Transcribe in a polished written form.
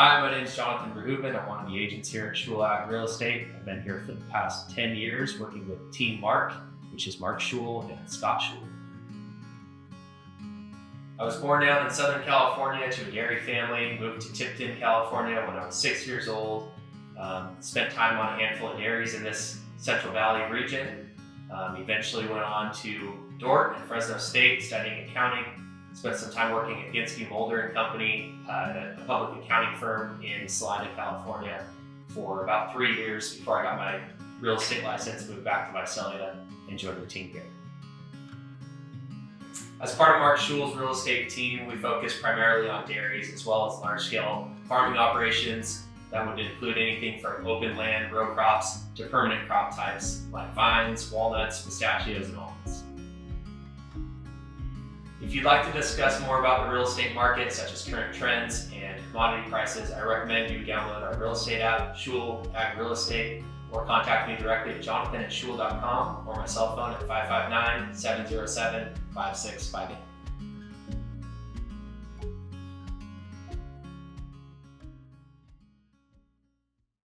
Hi, my name is Jonathan Verhoeven. I'm one of the agents here at CalBRE Real Estate. I've been here for the past 10 years working with Team Mark, which is Mark Schul and Scott Schul. I was born down in Southern California to a dairy family, moved to Tipton, California when I was 6 years old. Spent time on a handful of dairies in this Central Valley region. Eventually went on to Dordt and Fresno State studying accounting. Spent some time working at Ginsky Mulder & Company, a public accounting firm in Salina, California for about 3 years before I got my real estate license, moved back to Visalia and joined the team here. As part of Mark Schul's real estate team, we focus primarily on dairies as well as large-scale farming operations. That would include anything from open land, row crops, to permanent crop types like vines, walnuts, pistachios, and almonds. If you'd like to discuss more about the real estate market, such as current trends and commodity prices, I recommend you download our real estate app, Schul Ag Real Estate, or contact me directly at jonathan@schul.com or my cell phone at 559-707-5658.